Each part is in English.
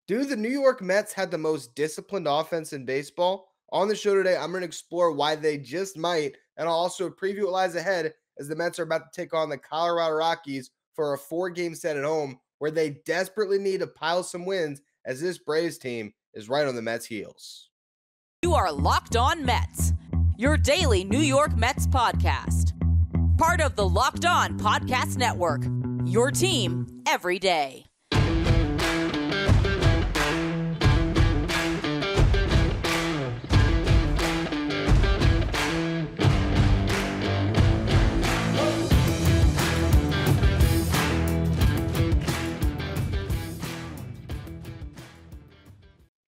Do the New York Mets have the most disciplined offense in baseball? On the show today, I'm going to explore why they just might, and I'll also preview what lies ahead as the Mets are about to take on the Colorado Rockies for a 4-game set at home where they desperately need to pile some wins as this Braves team is right on the Mets' heels. You are Locked On Mets, your daily New York Mets podcast. Part of the Locked On Podcast Network, your team every day.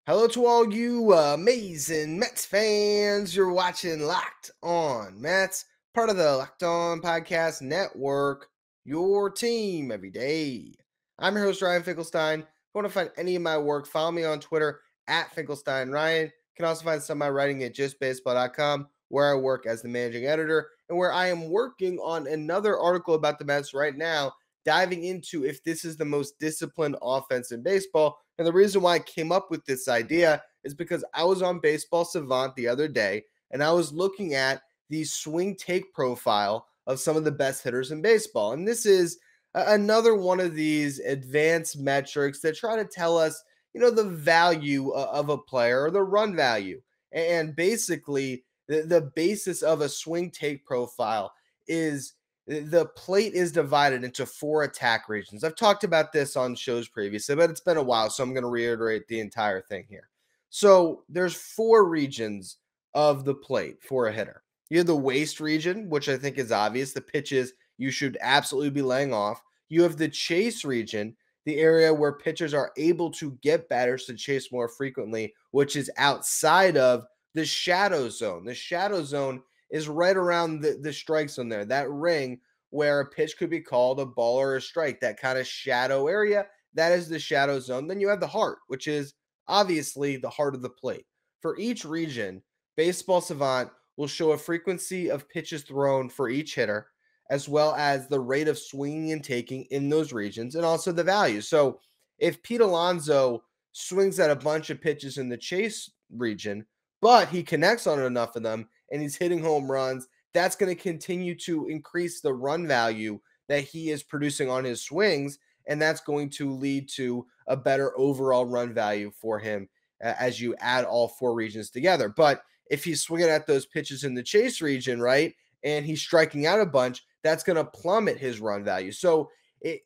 Hello to all you amazing Mets fans. You're watching Locked On Mets, part of the Locked On Podcast Network, your team every day. I'm your host, Ryan Finkelstein. If you want to find any of my work, follow me on Twitter at FinkelsteinRyan. You can also find some of my writing at justbaseball.com, where I work as the managing editor and where I am working on another article about the Mets right now, diving into if this is the most disciplined offense in baseball. And the reason why I came up with this idea is because I was on Baseball Savant the other day and I was looking at the swing take profile of some of the best hitters in baseball. And this is another one of these advanced metrics that try to tell us, the value of a player or the run value. And basically, the basis of a swing take profile is the plate is divided into 4 attack regions. I've talked about this on shows previously, but it's been a while, so I'm going to reiterate the entire thing here. So there's 4 regions of the plate for a hitter. You have the waist region, which I think is obvious. The pitches you should absolutely be laying off. You have the chase region, the area where pitchers are able to get batters to chase more frequently, which is outside of the shadow zone. The shadow zone is right around the strike zone there, that ring where a pitch could be called a ball or a strike, that kind of shadow area. That is the shadow zone. Then you have the heart, which is obviously the heart of the plate. For each region, Baseball Savant will show a frequency of pitches thrown for each hitter, as well as the rate of swinging and taking in those regions, and also the value. So if Pete Alonso swings at a bunch of pitches in the chase region, but he connects on enough of them and he's hitting home runs, that's going to continue to increase the run value that he is producing on his swings. And that's going to lead to a better overall run value for him as you add all 4 regions together. But if he's swinging at those pitches in the chase region, right, and he's striking out a bunch, that's going to plummet his run value. So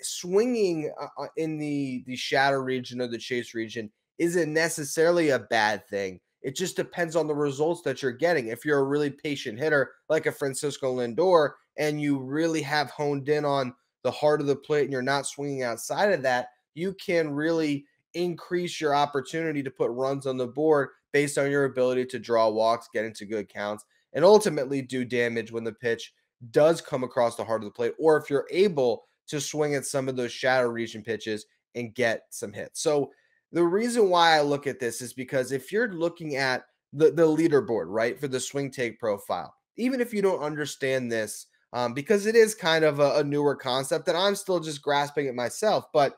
swinging in the shadow region or the chase region isn't necessarily a bad thing. It just depends on the results that you're getting. If you're a really patient hitter like a Francisco Lindor and you really have honed in on the heart of the plate and you're not swinging outside of that, you can really increase your opportunity to put runs on the board based on your ability to draw walks, get into good counts, and ultimately do damage when the pitch does come across the heart of the plate, or if you're able to swing at some of those shadow region pitches and get some hits. So the reason why I look at this is because if you're looking at the leaderboard, right, for the swing take profile, even if you don't understand this, because it is kind of a newer concept that I'm still just grasping it myself, but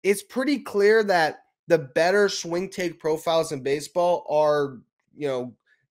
it's pretty clear that the better swing take profiles in baseball are,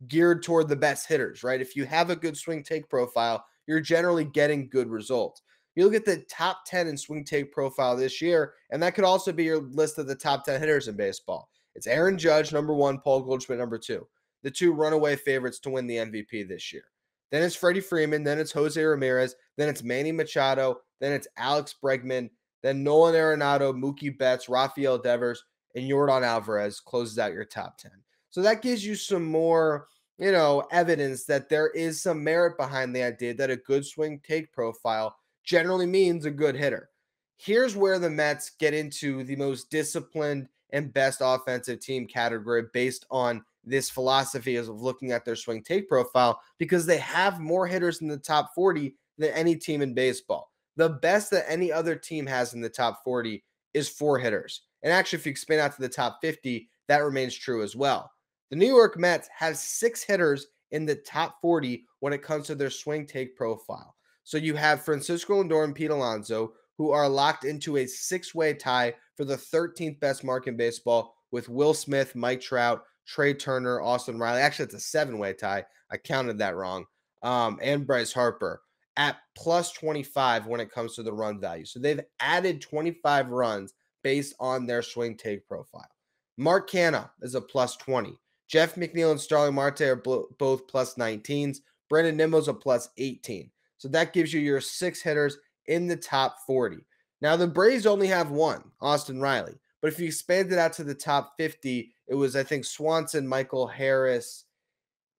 geared toward the best hitters, right? If you have a good swing take profile, you're generally getting good results. You look at the top 10 in swing take profile this year, and that could also be your list of the top 10 hitters in baseball. It's Aaron Judge, number 1, Paul Goldschmidt, number 2, the 2 runaway favorites to win the MVP this year. Then it's Freddie Freeman, then it's Jose Ramirez, then it's Manny Machado, then it's Alex Bregman, then Nolan Arenado, Mookie Betts, Rafael Devers, and Yordan Alvarez closes out your top 10. So that gives you some more, evidence that there is some merit behind the idea that a good swing take profile generally means a good hitter. Here's where the Mets get into the most disciplined and best offensive team category based on this philosophy of looking at their swing take profile, because they have more hitters in the top 40 than any team in baseball. The best that any other team has in the top 40 is 4 hitters. And actually, if you expand out to the top 50, that remains true as well. The New York Mets have 6 hitters in the top 40 when it comes to their swing take profile. So you have Francisco Lindor and Pete Alonso, who are locked into a 6-way tie for the 13th best mark in baseball with Will Smith, Mike Trout, Trey Turner, Austin Riley. Actually, it's a seven-way tie. I counted that wrong. And Bryce Harper at plus 25 when it comes to the run value. So they've added 25 runs based on their swing take profile. Mark Canha is a plus 20. Jeff McNeil and Starling Marte are both plus 19s. Brandon Nimmo's a plus 18. So that gives you your 6 hitters in the top 40. Now, the Braves only have one, Austin Riley. But if you expand it out to the top 50, it was, I think, Swanson, Michael Harris,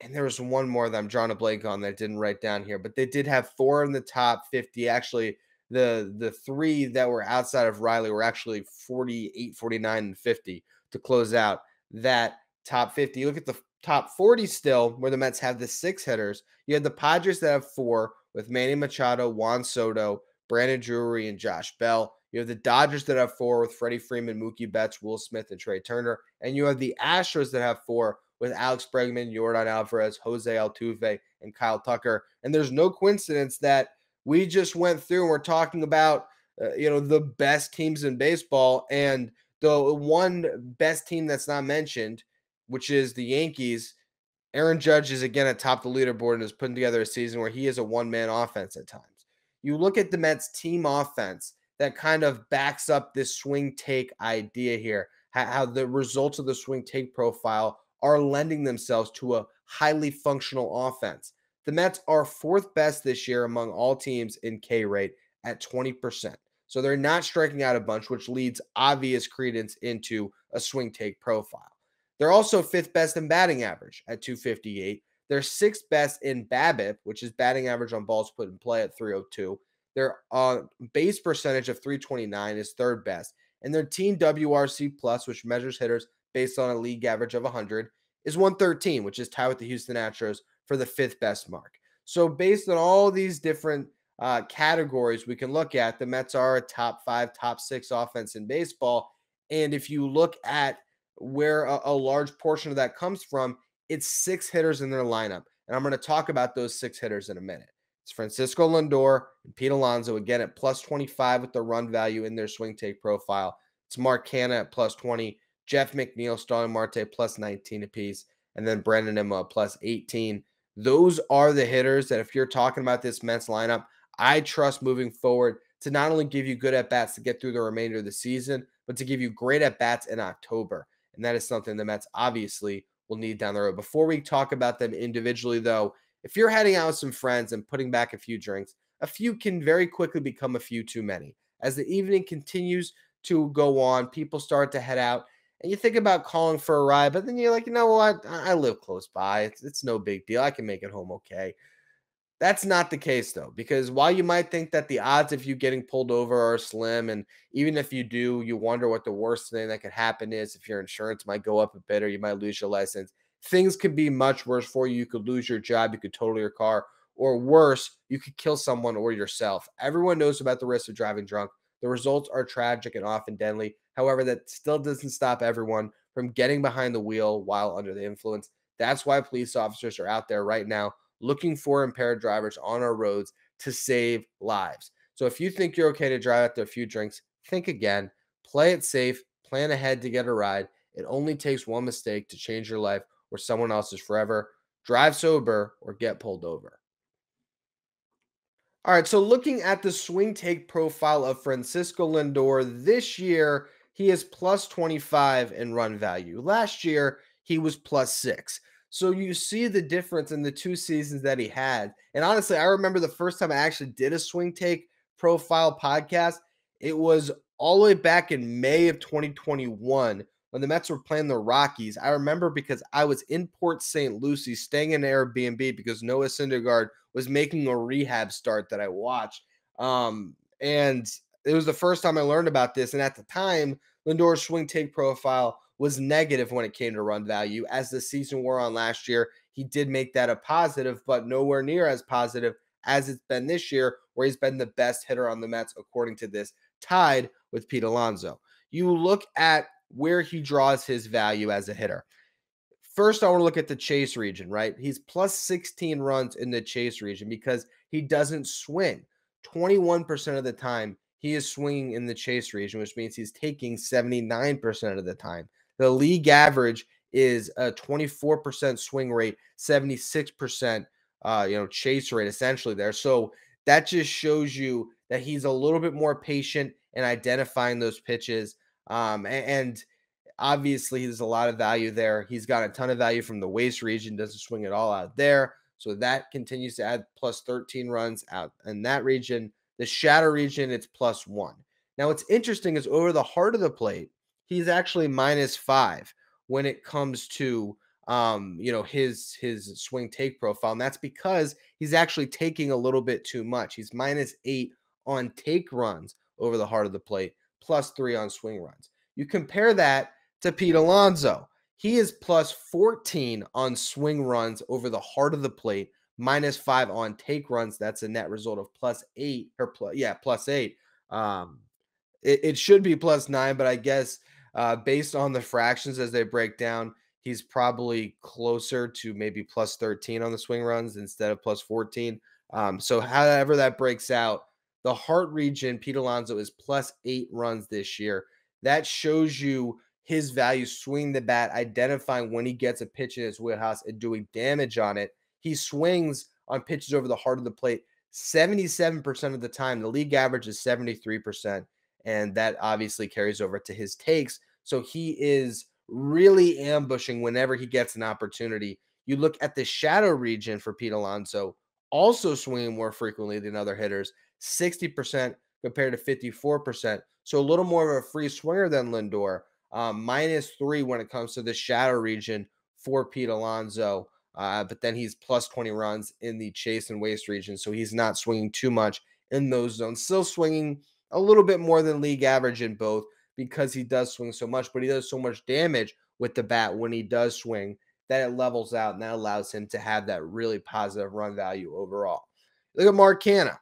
and there was one more that I'm drawing a blank on that I didn't write down here. But they did have 4 in the top 50. Actually, the 3 that were outside of Riley were actually 48, 49, and 50 to close out that top 50. You look at the top 40 still, where the Mets have the 6 hitters. You had the Padres that have 4 with Manny Machado, Juan Soto, Brandon Drury, and Josh Bell. You have the Dodgers that have 4 with Freddie Freeman, Mookie Betts, Will Smith, and Trey Turner. And you have the Astros that have 4 with Alex Bregman, Yordan Alvarez, Jose Altuve, and Kyle Tucker. And there's no coincidence that we just went through and we're talking about, the best teams in baseball. And the one best team that's not mentioned, which is the Yankees, Aaron Judge is again atop the leaderboard and is putting together a season where he is a one-man offense at times. You look at the Mets team offense that kind of backs up this swing take idea here, how the results of the swing take profile are lending themselves to a highly functional offense. The Mets are 4th best this year among all teams in K rate at 20%. So they're not striking out a bunch, which leads obvious credence into a swing take profile. They're also 5th best in batting average at 258. They're 6th best in BABIP, which is batting average on balls put in play at 302. Their base percentage of 329 is 3rd best. And their team WRC plus, which measures hitters based on a league average of 100, is 113, which is tied with the Houston Astros for the 5th best mark. So based on all these different categories we can look at, the Mets are a top 5, top 6 offense in baseball. And if you look at where a large portion of that comes from, it's 6 hitters in their lineup. And I'm going to talk about those 6 hitters in a minute. It's Francisco Lindor and Pete Alonso, again, at plus 25 with the run value in their swing take profile. It's Mark Canha at plus 20, Jeff McNeil, Starling Marte plus 19 apiece, and then Brandon Nimmo plus 18. Those are the hitters that if you're talking about this Mets lineup, I trust moving forward to not only give you good at-bats to get through the remainder of the season, but to give you great at-bats in October. And that is something the Mets obviously will need down the road. Before we talk about them individually, though, if you're heading out with some friends and putting back a few drinks, a few can very quickly become a few too many. As the evening continues to go on, people start to head out, and you think about calling for a ride, but then you're like, you know what? I live close by. It's no big deal. I can make it home okay. That's not the case, though, because while you might think that the odds of you getting pulled over are slim, and even if you do, you wonder what the worst thing that could happen is if your insurance might go up a bit or you might lose your license. Things could be much worse for you. You could lose your job, you could total your car, or worse, you could kill someone or yourself. Everyone knows about the risk of driving drunk. The results are tragic and often deadly. However, that still doesn't stop everyone from getting behind the wheel while under the influence. That's why police officers are out there right now looking for impaired drivers on our roads to save lives. So if you think you're okay to drive after a few drinks, think again, play it safe, plan ahead to get a ride. It only takes one mistake to change your life or someone else's forever. Drive sober or get pulled over. All right, so looking at the swing take profile of Francisco Lindor this year, he is plus 25 in run value. Last year, he was plus 6. So you see the difference in the 2 seasons that he had. And honestly, I remember the first time I actually did a swing take profile podcast, it was all the way back in May of 2021 when the Mets were playing the Rockies. I remember because I was in Port St. Lucie staying in Airbnb because Noah Syndergaard was making a rehab start that I watched. And it was the first time I learned about this. And at the time, Lindor's swing take profile was negative when it came to run value. As the season wore on last year, he did make that a positive, but nowhere near as positive as it's been this year, where he's been the best hitter on the Mets, according to this, tied with Pete Alonso. You look at where he draws his value as a hitter. First, I want to look at the chase region, right? He's plus 16 runs in the chase region because he doesn't swing. 21% of the time, he is swinging in the chase region, which means he's taking 79% of the time. The league average is a 24% swing rate, 76% chase rate essentially there. So that just shows you that he's a little bit more patient in identifying those pitches. And obviously, there's a lot of value there. He's got a ton of value from the waist region, doesn't swing it all out there. So that continues to add plus 13 runs out in that region. The shadow region, it's +1. Now, what's interesting is over the heart of the plate, he's actually -5 when it comes to his swing take profile. And that's because he's actually taking a little bit too much. He's -8 on take runs over the heart of the plate, +3 on swing runs. You compare that to Pete Alonso. He is +14 on swing runs over the heart of the plate, -5 on take runs. That's a net result of +8 or +8. It should be +9, but I guess based on the fractions as they break down, he's probably closer to maybe +13 on the swing runs instead of +14. So however that breaks out, the heart region, Pete Alonso is +8 runs this year. That shows you his value, swinging the bat, identifying when he gets a pitch in his wheelhouse and doing damage on it. He swings on pitches over the heart of the plate 77% of the time. The league average is 73%, and that obviously carries over to his takes. So he is really ambushing whenever he gets an opportunity. You look at the shadow region for Pete Alonso, also swinging more frequently than other hitters, 60% compared to 54%. So a little more of a free swinger than Lindor. -3 when it comes to the shadow region for Pete Alonso. But then he's +20 runs in the chase and waste region. So he's not swinging too much in those zones. Still swinging a little bit more than league average in both because he does swing so much, but he does so much damage with the bat when he does swing that it levels out, and that allows him to have that really positive run value overall. Look at Mark Canha.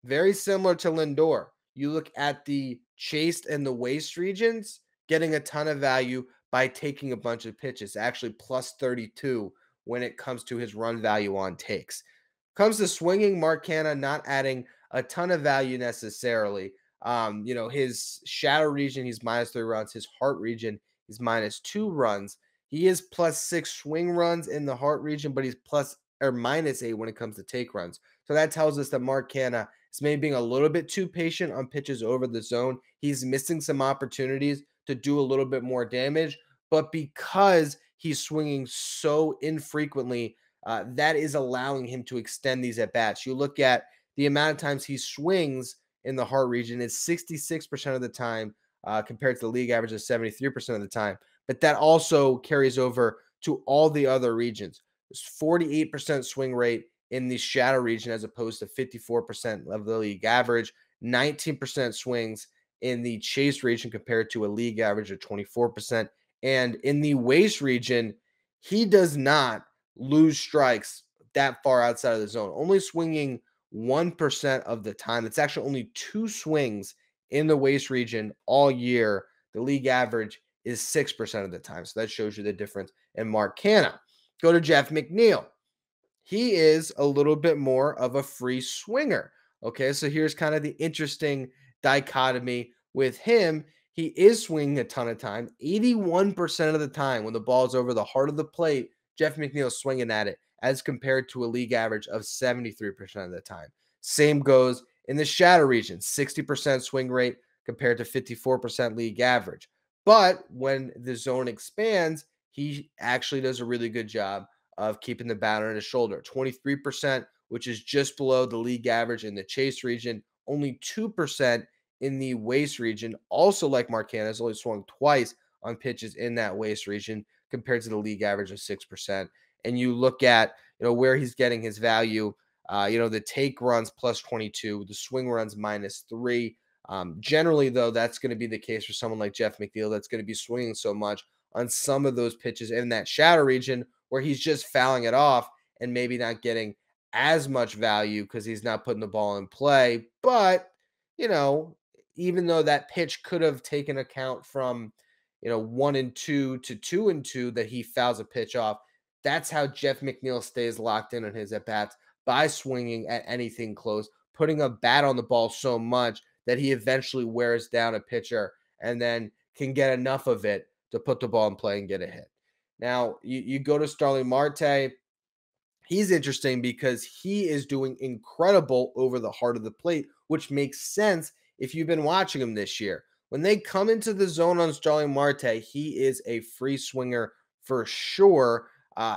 Very similar to Lindor. You look at the chased and the waste regions, getting a ton of value by taking a bunch of pitches, actually +32 when it comes to his run value on takes. Comes to swinging, Mark Canha not adding a ton of value necessarily. His shadow region, he's -3 runs. His heart region, he's -2 runs. He is +6 swing runs in the heart region, but he's plus or -8 when it comes to take runs. So that tells us that Mark Canha is maybe being a little bit too patient on pitches over the zone. He's missing some opportunities to do a little bit more damage, but because he's swinging so infrequently, that is allowing him to extend these at bats. You look at the amount of times he swings in the heart region is 66% of the time, compared to the league average of 73% of the time. But that also carries over to all the other regions. There's 48% swing rate in the shadow region as opposed to 54% of the league average, 19% swings in the chase region compared to a league average of 24%. And in the waste region, he does not lose strikes that far outside of the zone, only swinging 1% of the time. It's actually only 2 swings in the waste region all year. The league average is 6% of the time. So that shows you the difference in Mark Canha. Go to Jeff McNeil. He is a little bit more of a free swinger. Okay, so here's kind of the interesting dichotomy with him. He is swinging a ton of time, 81% of the time when the ball is over the heart of the plate. Jeff McNeil's swinging at it as compared to a league average of 73% of the time. Same goes in the shadow region, 60% swing rate compared to 54% league average. But when the zone expands, he actually does a really good job of keeping the bat on his shoulder. 23%, which is just below the league average in the chase region, only 2% in the waste region. Also, like Mark Canha, has only swung twice on pitches in that waste region compared to the league average of 6%. And you look at where he's getting his value. The take runs +22, the swing runs -3. Generally, though, that's going to be the case for someone like Jeff McNeil that's going to be swinging so much on some of those pitches in that shadow region where he's just fouling it off and maybe not getting as much value because he's not putting the ball in play. But, even though that pitch could have taken account from, 1-2 to 2-2 that he fouls a pitch off, that's how Jeff McNeil stays locked in on his at-bats by swinging at anything close, putting a bat on the ball so much that he eventually wears down a pitcher and then can get enough of it to put the ball in play and get a hit. Now, you go to Starling Marte. He's interesting because he is doing incredible over the heart of the plate, which makes sense if you've been watching him this year. When they come into the zone on Starling Marte, he is a free swinger for sure.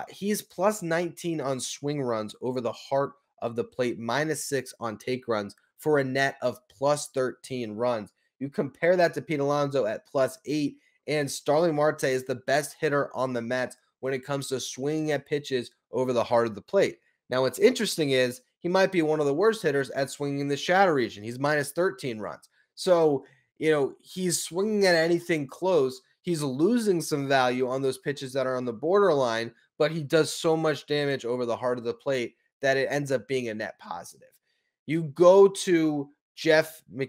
He's plus 19 on swing runs over the heart of the plate, -6 on take runs for a net of plus 13 runs. You compare that to Pete Alonso at +8, and Starling Marte is the best hitter on the Mets when it comes to swinging at pitches over the heart of the plate. Now, what's interesting is he might be one of the worst hitters at swinging in the shadow region. He's -13 runs. So, he's swinging at anything close. He's losing some value on those pitches that are on the borderline, but he does so much damage over the heart of the plate that it ends up being a net positive. You go to I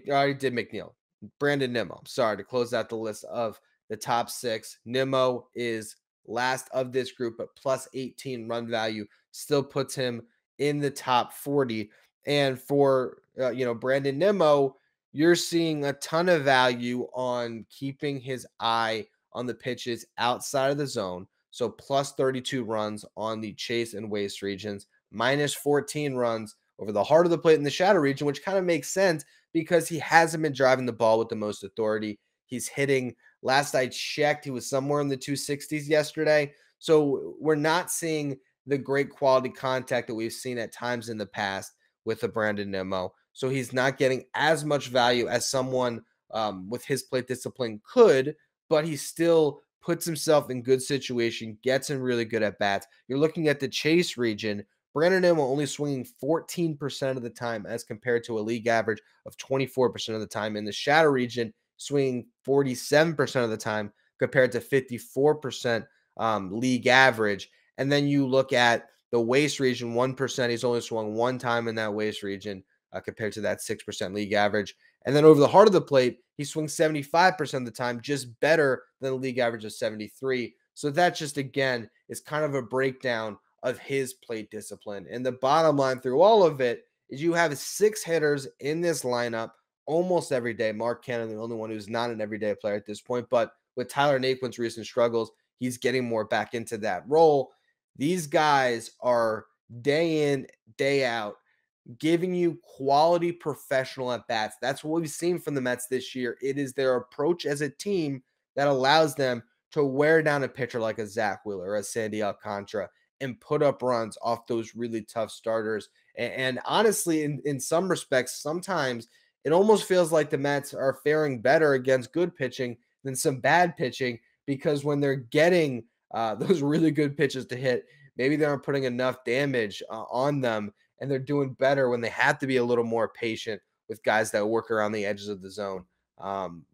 already did McNeil, Brandon Nimmo. Sorry to close out the list of the top 6. Nimmo is last of this group, but plus 18 run value still puts him in the top 40. And for Brandon Nimmo, you're seeing a ton of value on keeping his eye on the pitches outside of the zone. So plus 32 runs on the chase and waste regions, -14 runs over the heart of the plate in the shadow region, which kind of makes sense because he hasn't been driving the ball with the most authority. He's hitting, last I checked, he was somewhere in the 260s yesterday. So we're not seeing the great quality contact that we've seen at times in the past with the Brandon Nimmo. So he's not getting as much value as someone with his plate discipline could, but he still puts himself in good situation, gets in really good at bats. You're looking at the chase region. Brandon Nimmo only swinging 14% of the time as compared to a league average of 24% of the time. In the shadow region, swinging 47% of the time compared to 54% league average. And then you look at the waste region, 1%. He's only swung one time in that waste region compared to that 6% league average. And then over the heart of the plate, he swings 75% of the time, just better than the league average of 73. So that just, again, is kind of a breakdown of his plate discipline. And the bottom line through all of it is you have 6 hitters in this lineup almost every day. Mark Canha, the only one who's not an everyday player at this point, but with Tyler Naquin's recent struggles, he's getting more back into that role. These guys are day in, day out, giving you quality professional at bats. That's what we've seen from the Mets this year. It is their approach as a team that allows them to wear down a pitcher like a Zach Wheeler or a Sandy Alcantara and put up runs off those really tough starters. And honestly, in some respects, sometimes it almost feels like the Mets are faring better against good pitching than some bad pitching, because when they're getting those really good pitches to hit, maybe they aren't putting enough damage on them, and they're doing better when they have to be a little more patient with guys that work around the edges of the zone,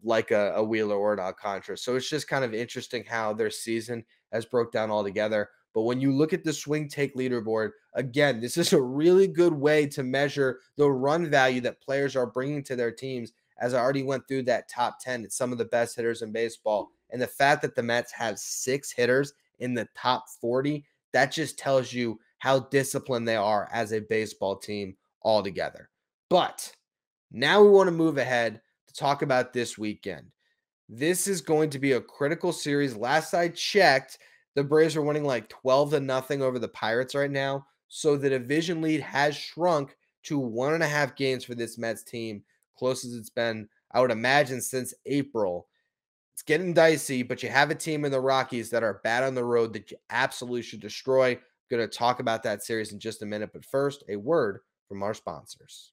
like a Wheeler or an Alcantara. So it's just kind of interesting how their season has broke down altogether. But when you look at the swing take leaderboard, again, this is a really good way to measure the run value that players are bringing to their teams. As I already went through that top 10, it's some of the best hitters in baseball. And the fact that the Mets have 6 hitters in the top 40, that just tells you how disciplined they are as a baseball team altogether. But now we want to move ahead to talk about this weekend. This is going to be a critical series. Last I checked, the Braves are winning like 12-0 over the Pirates right now. So the division lead has shrunk to 1.5 games for this Mets team, close as it's been, I would imagine, since April. It's getting dicey, but you have a team in the Rockies that are bad on the road that you absolutely should destroy. I'm going to talk about that series in just a minute. But first, a word from our sponsors.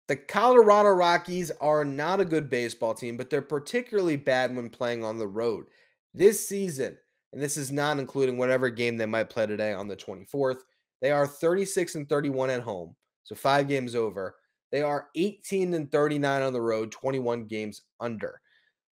The Colorado Rockies are not a good baseball team, but they're particularly bad when playing on the road. This season, and this is not including whatever game they might play today on the 24th, they are 36-31 at home, so 5 games over. They are 18-39 on the road, 21 games under.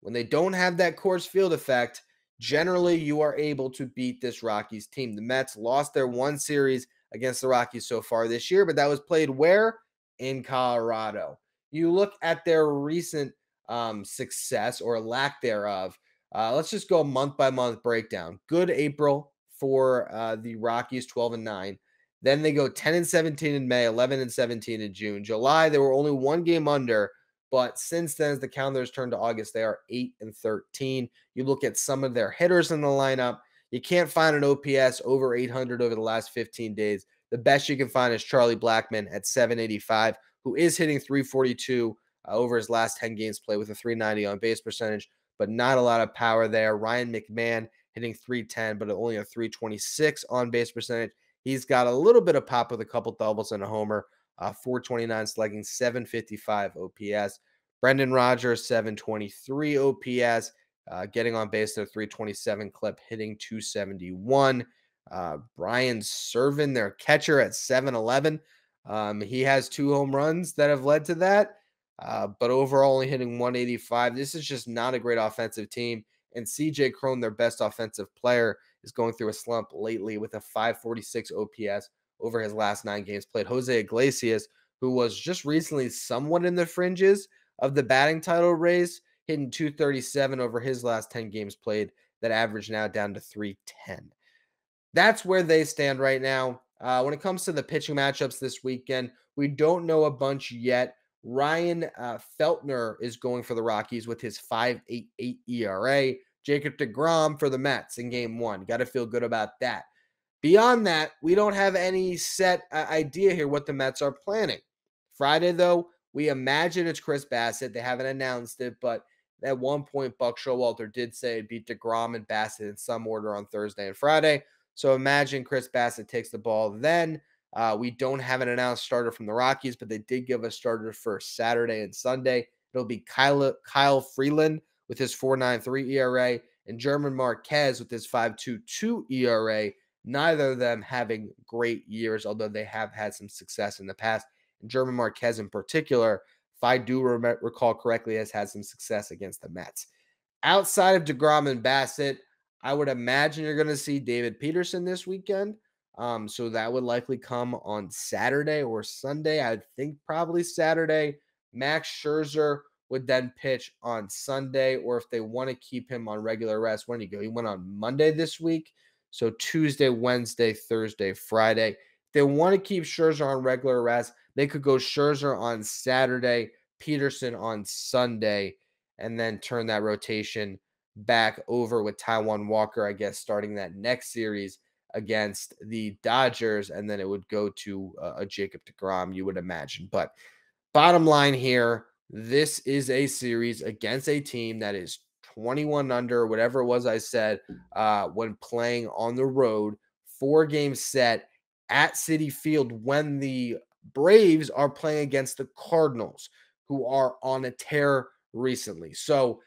When they don't have that Coors Field effect, generally you are able to beat this Rockies team. The Mets lost their one series against the Rockies so far this year, but that was played where? In Colorado. You look at their recent success or lack thereof. Let's just go month by month breakdown. Good April for the Rockies, 12-9. Then they go 10-17 in May, 11-17 in June. July, they were only one game under, but since then, as the calendars turn to August, they are 8-13. You look at some of their hitters in the lineup, you can't find an OPS over 800 over the last 15 days. The best you can find is Charlie Blackmon at 785, who is hitting 342 over his last 10 games played with a 390 on base percentage, but not a lot of power there. Ryan McMahon hitting 310, but only a 326 on base percentage. He's got a little bit of pop with a couple doubles and a homer, 429 slugging, 755 OPS. Brendan Rodgers, 723 OPS, getting on base at a 327 clip, hitting 271. Brian Serven, their catcher, at 711. He has 2 home runs that have led to that, but overall only hitting 185. This is just not a great offensive team. And CJ Cron, their best offensive player, is going through a slump lately with a 546 OPS over his last 9 games played. Jose Iglesias, who was just recently somewhat in the fringes of the batting title race, hitting 237 over his last 10 games played, that average now down to 310. That's where they stand right now. When it comes to the pitching matchups this weekend, we don't know a bunch yet. Ryan Feltner is going for the Rockies with his 5.88 ERA. Jacob deGrom for the Mets in game 1. Got to feel good about that. Beyond that, we don't have any set idea here what the Mets are planning. Friday, though, we imagine it's Chris Bassett. They haven't announced it, but at one point, Buck Showalter did say it'd be deGrom and Bassett in some order on Thursday and Friday. So imagine Chris Bassett takes the ball then. We don't have an announced starter from the Rockies, but they did give a starter for Saturday and Sunday. It'll be Kyle Freeland with his 4.93 ERA and German Marquez with his 5.22 ERA. Neither of them having great years, although they have had some success in the past. And German Marquez in particular, if I do recall correctly, has had some success against the Mets. Outside of deGrom and Bassett, I would imagine you're going to see David Peterson this weekend. So that would likely come on Saturday or Sunday. I think probably Saturday. Max Scherzer would then pitch on Sunday, or if they want to keep him on regular rest, when do you go? He went on Monday this week. So Tuesday, Wednesday, Thursday, Friday. If they want to keep Scherzer on regular rest, they could go Scherzer on Saturday, Peterson on Sunday, and then turn that rotation back over with Taijuan Walker, I guess, starting that next series against the Dodgers, and then it would go to a Jacob deGrom, you would imagine. But bottom line here, this is a series against a team that is 21 under, whatever it was I said, when playing on the road, 4-game set at Citi Field when the Braves are playing against the Cardinals, who are on a tear recently. So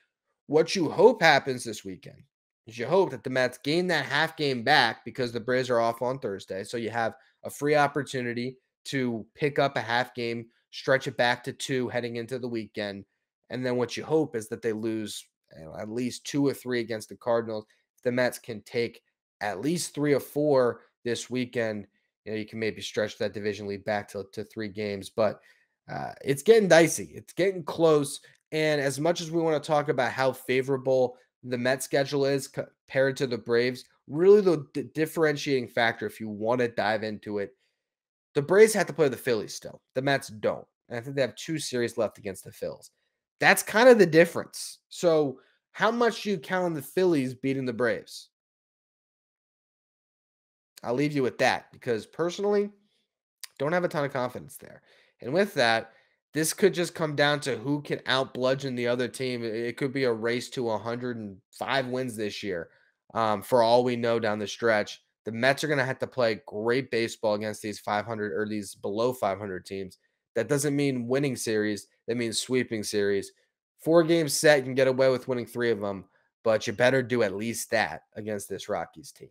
what you hope happens this weekend is you hope that the Mets gain that half game back because the Braves are off on Thursday. So you have a free opportunity to pick up a half game, stretch it back to 2 heading into the weekend. And then what you hope is that they lose at least 2 or 3 against the Cardinals. If the Mets can take at least 3 or 4 this weekend, you can maybe stretch that division lead back to 3 games. But it's getting dicey. It's getting close. And as much as we want to talk about how favorable the Mets schedule is compared to the Braves, really the differentiating factor, if you want to dive into it, the Braves have to play the Phillies still. The Mets don't. And I think they have 2 series left against the Phils. That's kind of the difference. So how much do you count on the Phillies beating the Braves? I'll leave you with that because personally, don't have a ton of confidence there. And with that, this could just come down to who can out-bludgeon the other team. It could be a race to 105 wins this year. For all we know down the stretch, the Mets are going to have to play great baseball against these 500 or these below 500 teams. That doesn't mean winning series. That means sweeping series. 4-game set, you can get away with winning 3 of them, but you better do at least that against this Rockies team.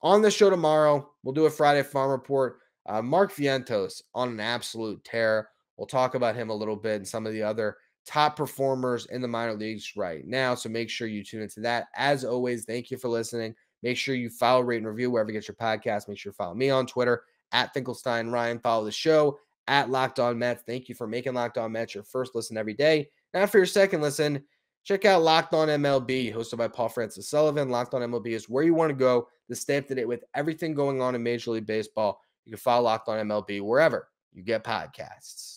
On the show tomorrow, we'll do a Friday Farm Report. Mark Vientos on an absolute tear. We'll talk about him a little bit and some of the other top performers in the minor leagues right now. So make sure you tune into that. As always, thank you for listening. Make sure you follow, rate, and review wherever you get your podcast. Make sure you follow me on Twitter at Finkelstein Ryan. Follow the show at Locked On Mets. Thank you for making Locked On Mets your first listen every day. Now for your second listen, check out Locked On MLB, hosted by Paul Francis Sullivan. Locked On MLB is where you want to go to stay up to date with everything going on in Major League Baseball. You can follow Locked On MLB wherever you get podcasts.